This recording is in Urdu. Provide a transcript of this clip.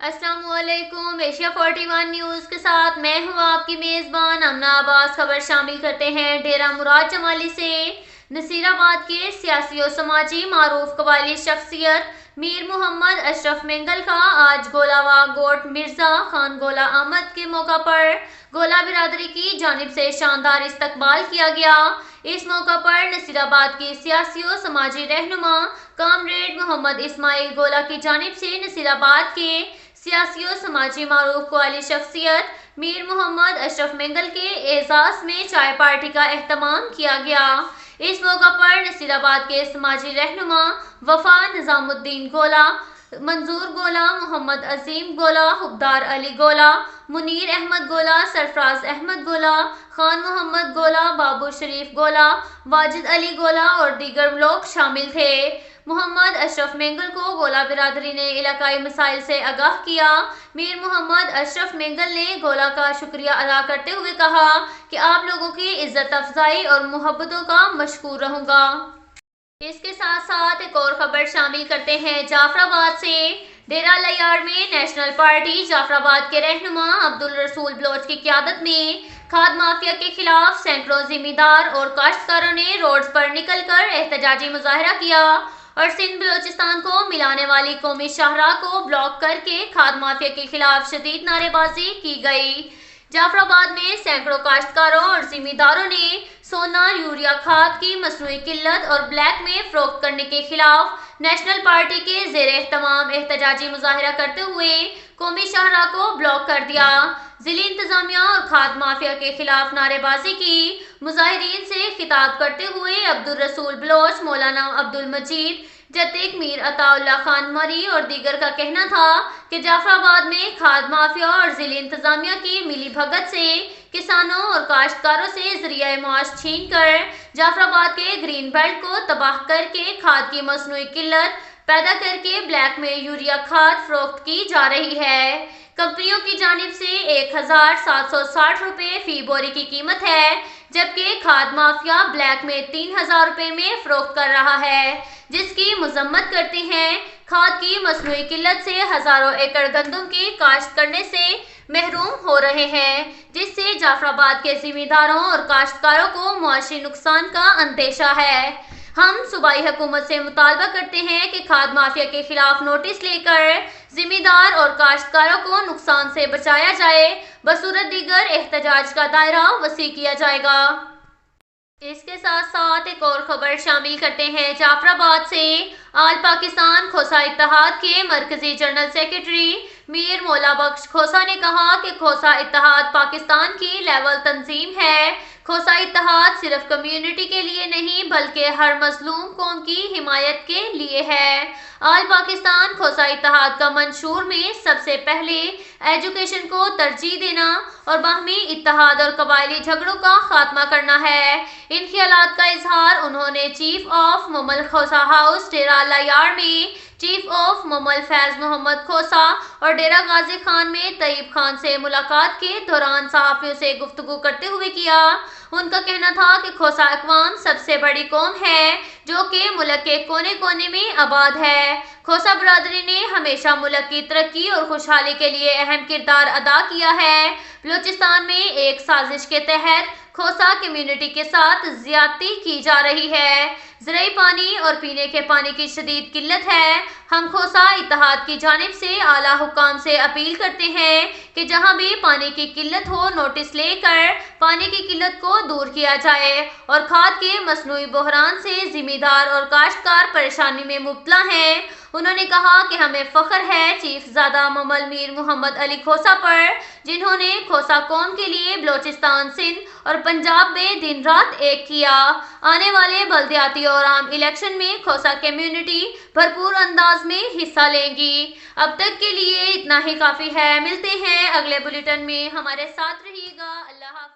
السلام علیکم۔ ایشیا 41 نیوز کے ساتھ میں ہوں آپ کی میزبان امنا عباس۔ خبر شامل کرتے ہیں ڈیرہ مراد جمالی سے۔ نصیر آباد کے سیاسی و سماجی معروف قبائلی شخصیت میر محمد اشرف مینگل کا آج گولا گوٹ مرزا خان گولا آمد کے موقع پر گولا برادری کی جانب سے شاندار استقبال کیا گیا۔ اس موقع پر نصیر آباد کی سیاسی و سماجی رہنما کامریڈ محمد اسماعیل گولا کی جانب سے نصیر آباد کے سیاسی و سماجی معروف قبائلی شخصیت میر محمد اشرف مینگل کے اعزاز میں چائے پارٹی کا اہتمام کیا گیا۔ اس موقع پر نصیر آباد کے سماجی رہنما وفا نظام الدین گولا، منظور گولا، محمد عظیم گولا، حبدار علی گولا، منیر احمد گولا، سرفراز احمد گولا، خان محمد گولا، بابو شریف گولا، واجد علی گولا اور دیگر لوگ شامل تھے۔ محمد اشرف مینگل کو گولا برادری نے علاقائی مسائل سے آگاہ کیا۔ میر محمد اشرف مینگل نے گولا کا شکریہ ادا کرتے ہوئے کہا کہ آپ لوگوں کی عزت افزائی اور محبتوں کا مشکور رہوں گا۔ اس کے ساتھ ساتھ ایک اور خبر شامل کرتے ہیں جعفر آباد سے۔ ڈیرہ لیاڑ میں نیشنل پارٹی جعفر آباد کے رہنما عبدالرسول بلوچ کی قیادت میں کھاد مافیا کے خلاف سینکڑوں ذمہ دار اور کاشتکاروں نے روڈز پر نکل کر احتجاجی مظاہرہ کیا اور سندھ بلوچستان کو ملانے والی قومی شاہراہ کو بلاک کر کے کھاد مافیا کے خلاف شدید نعرے بازی کی گئی۔ جعفر آباد میں سینکڑوں کاشتکاروں اور ذمہ داروں نے سونا یوریا کھاد کی مصنوعی قلت اور بلیک میں فروخت کرنے کے خلاف نیشنل پارٹی کے زیر اہتمام احتجاجی مظاہرہ کرتے ہوئے قومی شاہراہ کو بلاک کر دیا۔ ضلعی انتظامیہ اور کھاد مافیا کے خلاف نعرے بازی کی۔ مظاہرین سے خطاب کرتے ہوئے عبدالرسول بلوچ، مولانا عبدالمجید جتک، میر عطا اللہ خان مری اور دیگر کا کہنا تھا کہ جعفر آباد میں کھاد مافیا اور ضلعی انتظامیہ کی ملی بھگت سے کسانوں اور کاشتکاروں سے ذریعہ معاش چھین کر جعفر آباد کے گرین بیلٹ کو تباہ کر کے کھاد کی مصنوعی قلت پیدا کر کے بلیک میں یوریا کھاد فروخت کی جا رہی ہے۔ کمپنیوں کی جانب سے 1760 روپے فی بوری کی قیمت ہے، جبکہ کھاد مافیا بلیک میں 3000 روپے میں فروخت کر رہا ہے، جس کی مذمت کرتے ہیں۔ کھاد کی مصنوعی قلت سے ہزاروں ایکڑ گندم کی کاشت کرنے سے محروم ہو رہے ہیں، جس سے جعفر آباد کے ذمہ داروں اور کاشتکاروں کو معاشی نقصان کا اندیشہ ہے۔ ہم صوبائی حکومت سے مطالبہ کرتے ہیں کہ کھاد مافیا کے خلاف نوٹس لے کر ذمہ دار اور کاشتکاروں کو نقصان سے بچایا جائے، بصورت دیگر احتجاج کا دائرہ وسیع کیا جائے گا۔ اس کے ساتھ ساتھ ایک اور خبر شامل کرتے ہیں جعفر آباد سے۔ آل پاکستان کھوسا اتحاد کے مرکزی جنرل سیکرٹری میر مولا بخش کھوسا نے کہا کہ کھوسا اتحاد پاکستان کی لیول تنظیم ہے۔ کھوسا اتحاد صرف کمیونٹی کے لیے نہیں بلکہ ہر مظلوم قوم کی حمایت کے لیے ہے۔ آل پاکستان کھوسا اتحاد کا منشور میں سب سے پہلے ایجوکیشن کو ترجیح دینا اور باہمی اتحاد اور قبائلی جھگڑوں کا خاتمہ کرنا ہے۔ ان خیالات کا اظہار انہوں نے چیف آف ممل کھوسا ہاؤس ڈیرہ لیاڑ میں چیف آف ممل فیض محمد کھوسا اور ڈیرہ غازی خان میں طیب خان سے ملاقات کے دوران صحافیوں سے گفتگو کرتے ہوئے کیا۔ ان کا کہنا تھا کہ کھوسا اقوام سب سے بڑی قوم ہے جو کہ ملک کے کونے کونے میں آباد ہے۔ کھوسا برادری نے ہمیشہ ملک کی ترقی اور خوشحالی کے لیے اہم کردار ادا کیا ہے۔ بلوچستان میں ایک سازش کے تحت کھوسا کمیونٹی کے ساتھ زیادتی کی جا رہی ہے۔ زرعی پانی اور پینے کے پانی کی شدید قلت ہے۔ ہم کھوسا اتحاد کی جانب سے اعلیٰ حکام سے اپیل کرتے ہیں کہ جہاں بھی پانی کی قلت ہو نوٹس لے کر پانی کی قلت کو دور کیا جائے اور کھاد کے مصنوعی بحران سے ذمہ دار اور کاشتکار پریشانی میں مبتلا ہیں۔ انہوں نے کہا کہ ہمیں فخر ہے چیف زادہ ممل میر محمد علی کھوسا پر، جنہوں نے کھوسا قوم کے لیے بلوچستان، سندھ اور پنجاب میں دن رات ایک کیا۔ آنے والے بلدیاتی اور عام الیکشن میں کھوسا کمیونٹی بھرپور انداز میں حصہ لیں گی۔ اب تک کے لیے اتنا ہی کافی ہے۔ ملتے ہیں اگلے بلیٹن میں، ہمارے ساتھ رہیے گا۔ اللہ حافظ۔